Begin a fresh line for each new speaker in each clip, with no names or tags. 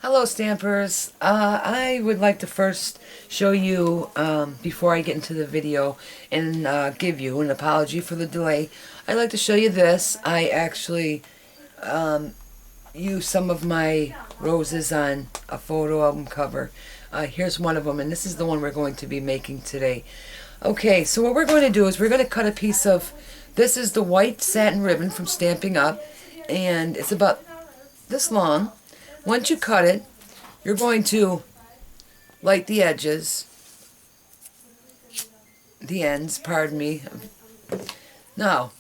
Hello Stampers. I would like to first show you, before I get into the video, and give you an apology for the delay. I'd like to show you this. I actually used some of my roses on a photo album cover. Here's one of them, and this is the one we're going to be making today. Okay, so what we're going to do is we're going to cut a piece of, this is the white satin ribbon from Stampin' Up, and it's about this long. Once you cut it, you're going to light the edges, the ends, pardon me. Now,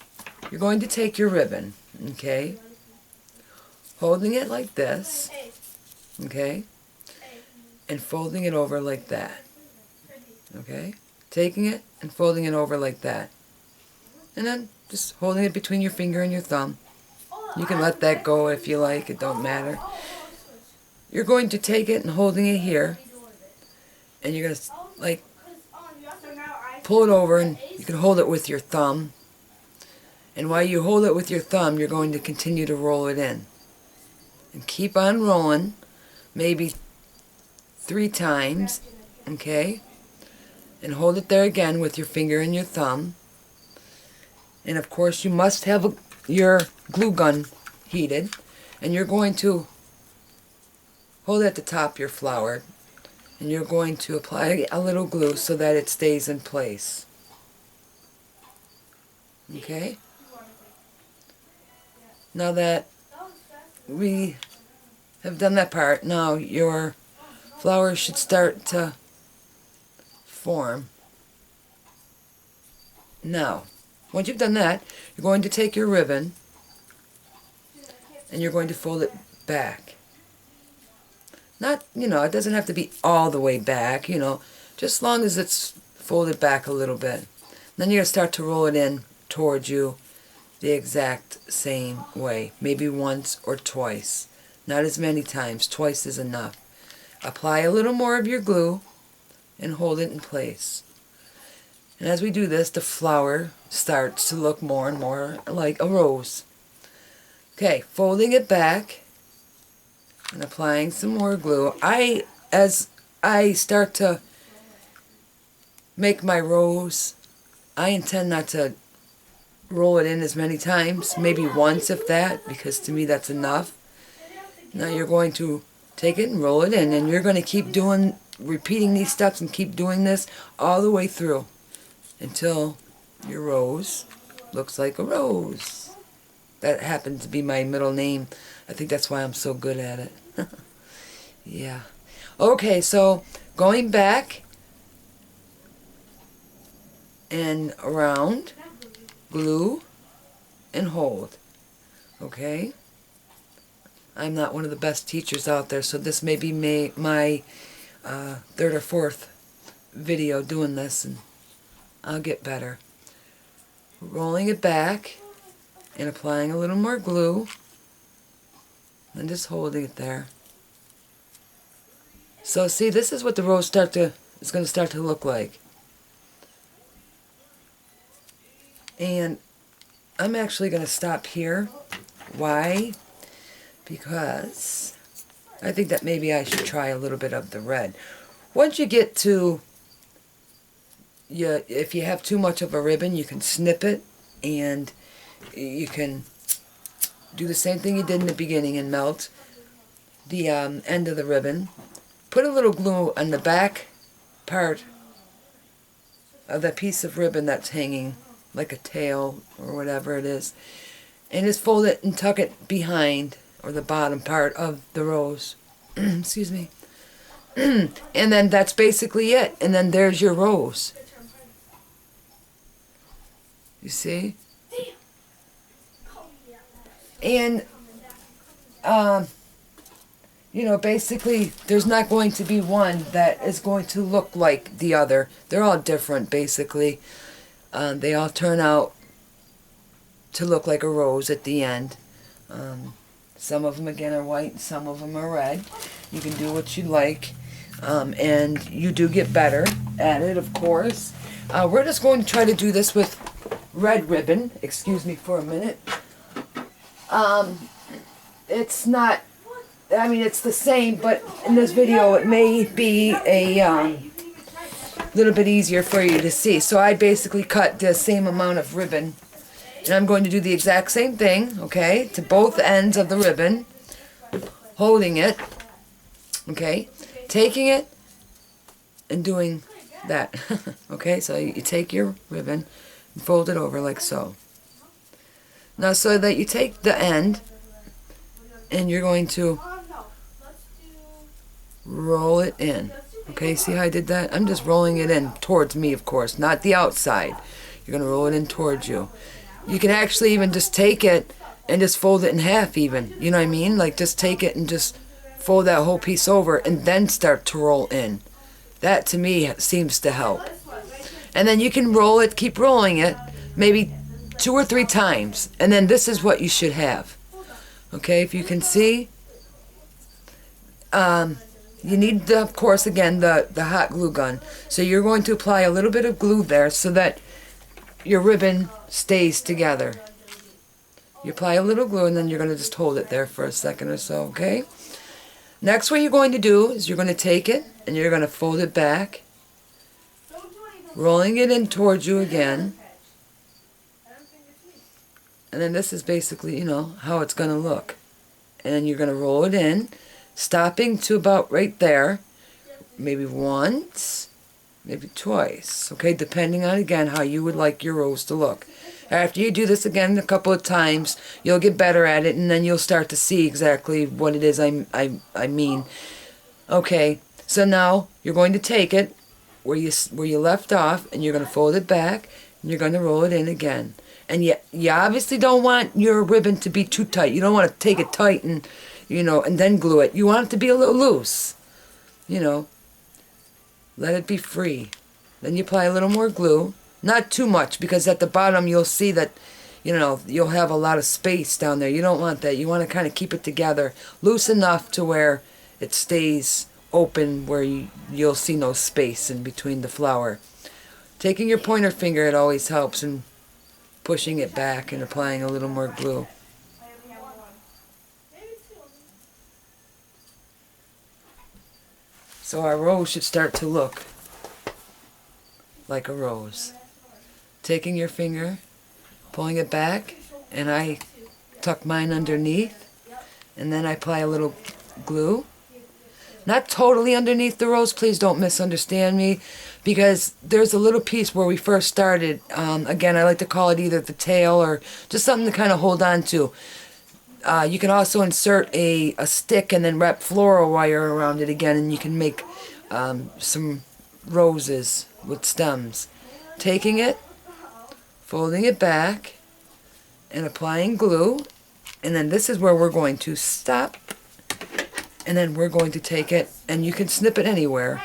you're going to take your ribbon, okay, holding it like this, okay, and folding it over like that, okay, taking it and folding it over like that, and then just holding it between your finger and your thumb. You can let that go if you like, it don't matter. You're going to take it and holding it here, and you're going to like pull it over, and you can hold it with your thumb, and while you hold it with your thumb you're going to continue to roll it in and keep on rolling, maybe 3 times, okay, and hold it there again with your finger and your thumb. And of course you must have your glue gun heated, and you're going to hold it at the top of your flower, and you're going to apply a little glue so that it stays in place. Okay? Now that we have done that part, now your flower should start to form. Now, once you've done that, you're going to take your ribbon and you're going to fold it back. Not, it doesn't have to be all the way back, just as long as it's folded back a little bit. Then you're going to start to roll it in towards you the exact same way. Maybe once or twice. Not as many times. Twice is enough. Apply a little more of your glue and hold it in place. And as we do this, the flower starts to look more and more like a rose. Okay, folding it back and applying some more glue. As I start to make my rose, I intend not to roll it in as many times, maybe once if that, because to me that's enough. Now you're going to take it and roll it in, and you're going to keep repeating these steps and keep doing this all the way through until your rose looks like a rose. That happens to be my middle name. I think that's why I'm so good at it. Yeah. Okay, so going back and around, glue and hold. Okay? I'm not one of the best teachers out there, so this may be my 3rd or 4th video doing this, and I'll get better. Rolling it back and applying a little more glue and just holding it there. So see, this is what the rose is going to start to look like. And I'm actually going to stop here. Why? Because I think that maybe I should try a little bit of the red. Once you get to, if you have too much of a ribbon, you can snip it, and you can do the same thing you did in the beginning and melt the end of the ribbon. Put a little glue on the back part of that piece of ribbon that's hanging like a tail or whatever it is, and just fold it and tuck it behind, or the bottom part of the rose. Excuse me. And then that's basically it, and then there's your rose. You see? And basically there's not going to be one that is going to look like the other. They're all different, basically. They all turn out to look like a rose at the end. Some of them again are white, some of them are red. You can do what you like, and you do get better at it, of course. We're just going to try to do this with red ribbon. Excuse me for a minute. It's not I mean, it's the same, but in this video it may be a little bit easier for you to see. So I basically cut the same amount of ribbon, and I'm going to do the exact same thing, okay, to both ends of the ribbon, holding it, okay, taking it and doing that. Okay, so you take your ribbon and fold it over like so. Now, so that you take the end and you're going to roll it in. Okay, see how I did that? I'm just rolling it in towards me, of course, not the outside. You're going to roll it in towards you. You can actually even just take it and just fold it in half even. You know what I mean? Like, just take it and just fold that whole piece over and then start to roll in. That, to me, seems to help. And then you can roll it, keep rolling it, maybe 2 or 3 times. And then this is what you should have. Okay, if you can see. You need, of course, again, the hot glue gun. So you're going to apply a little bit of glue there so that your ribbon stays together. You apply a little glue and then you're going to just hold it there for a second or so, okay? Next, what you're going to do is you're going to take it and you're going to fold it back, rolling it in towards you again. And then this is basically, you know, how it's going to look. And you're going to roll it in, stopping to about right there, maybe once, maybe twice, okay, depending on, again, how you would like your rose to look. After you do this again a couple of times, you'll get better at it, and then you'll start to see exactly what it is I mean. Okay, so now you're going to take it where you left off, and you're going to fold it back, and you're going to roll it in again. And you obviously don't want your ribbon to be too tight. You don't want to take it tight and, you know, and then glue it. You want it to be a little loose. You know, let it be free. Then you apply a little more glue. Not too much, because at the bottom you'll see that, you know, you'll have a lot of space down there. You don't want that. You want to kind of keep it together. Loose enough to where it stays open, where you'll see no space in between the flower. Taking your pointer finger, it always helps, and pushing it back and applying a little more glue. So our rose should start to look like a rose. Taking your finger, pulling it back, and I tuck mine underneath, and then I apply a little glue. Not totally underneath the rose, please don't misunderstand me, because there's a little piece where we first started. Again, I like to call it either the tail or just something to kind of hold on to. You can also insert a stick and then wrap floral wire around it again, and you can make some roses with stems. Taking it, folding it back, and applying glue, and then this is where we're going to stop, and then we're going to take it, and you can snip it anywhere.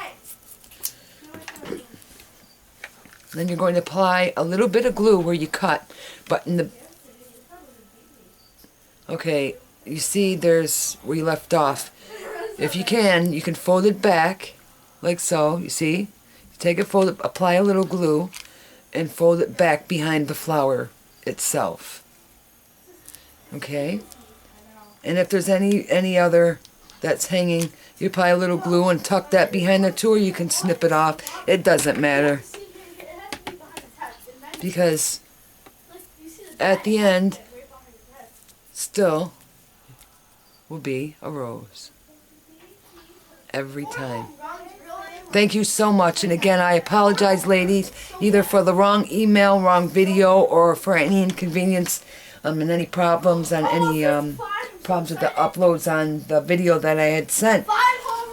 Then you're going to apply a little bit of glue where you cut, but in the... Okay, you see there's where you left off. If you can fold it back, like so, you see? You take it, fold it, apply a little glue, and fold it back behind the flower itself. Okay? And if there's any other that's hanging, you apply a little glue and tuck that behind there too, or you can snip it off. It doesn't matter. Because at the end, still will be a rose. Every time. Thank you so much. And again, I apologize, ladies, either for the wrong email, wrong video, or for any inconvenience and any problems on any problems with the uploads on the video that I had sent.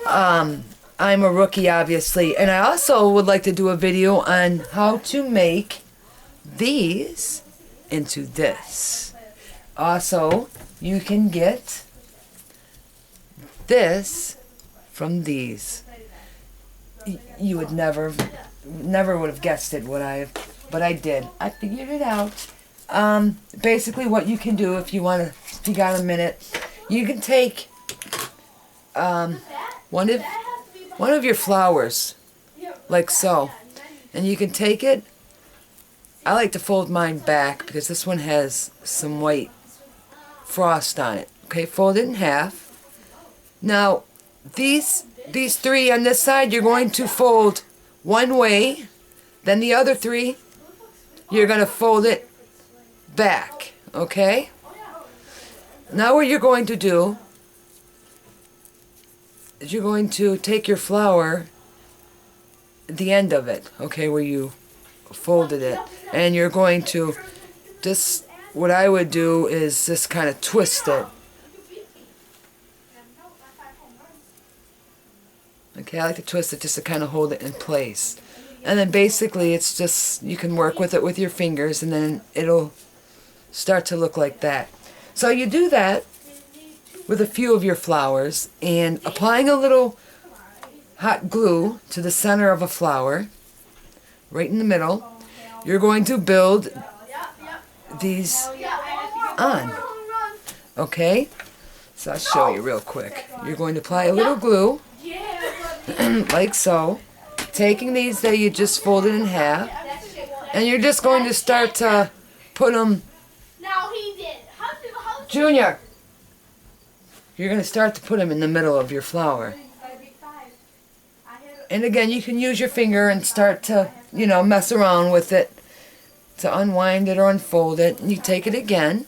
I'm a rookie, obviously, and I also would like to do a video on how to make these into this. Also, you can get this from these. You would never would have guessed it, would I? But I did. I figured it out. Basically, what you can do if you got a minute, you can take one of your flowers, like so, and you can take it. I like to fold mine back because this one has some white frost on it. Okay, fold it in half, Now, these three on this side, you're going to fold one way. Then the other three, you're going to fold it back. Okay? Now what you're going to do is you're going to take your flower, the end of it, okay, where you folded it, and you're going to just, what I would do is just kind of twist it. Okay, I like to twist it just to kind of hold it in place. And then basically it's just, you can work with it with your fingers and then it'll start to look like that. So you do that with a few of your flowers, and applying a little hot glue to the center of a flower, right in the middle, you're going to build these on. Okay? So I'll show you real quick. You're going to apply a little glue, like so, taking these that you just folded in half, and you're just going to start to put them, Junior, you're going to start to put them in the middle of your flower. And again, you can use your finger and start to, you know, mess around with it to unwind it or unfold it. And you take it again,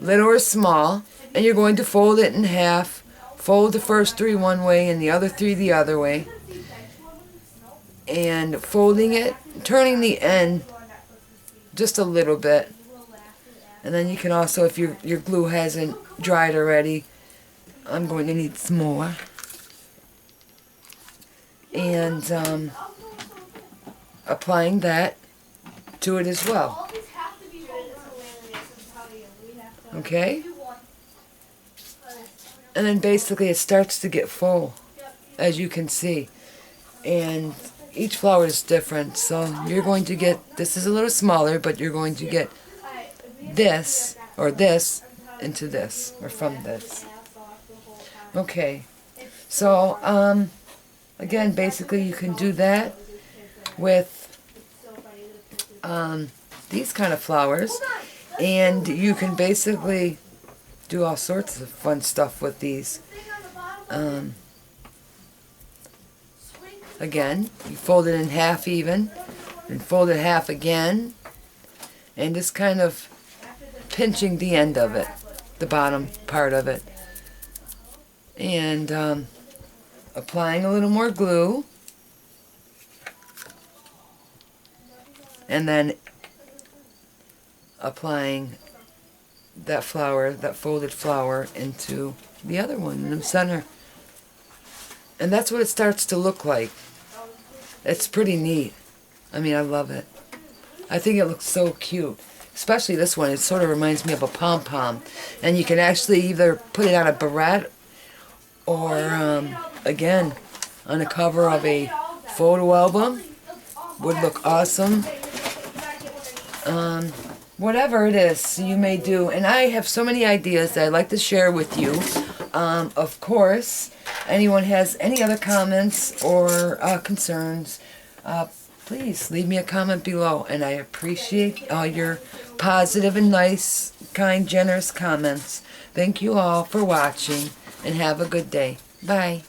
little or small, and you're going to fold it in half. Fold the first three one way and the other three the other way. And folding it, turning the end just a little bit. And then you can also, if your glue hasn't dried already, I'm going to need some more. And applying that to it as well. Okay? And then basically it starts to get full, as you can see. And each flower is different, so you're going to get, this is a little smaller, but you're going to get this, or this, into this, or from this. Okay, so, again, basically you can do that with these kind of flowers, and you can basically do all sorts of fun stuff with these. Again, you fold it in half even, and fold it half again, and just kind of pinching the end of it, the bottom part of it, and applying a little more glue, and then applying that flower, that folded flower, into the other one in the center. And that's what it starts to look like. It's pretty neat. I mean, I love it. I think it looks so cute. Especially this one. It sort of reminds me of a pom-pom. And you can actually either put it on a barrette or, again, on the cover of a photo album. Would look awesome. Whatever it is you may do. And I have so many ideas that I'd like to share with you. Of course, anyone has any other comments or concerns, please leave me a comment below. And I appreciate all your positive and nice, kind, generous comments. Thank you all for watching, and have a good day. Bye.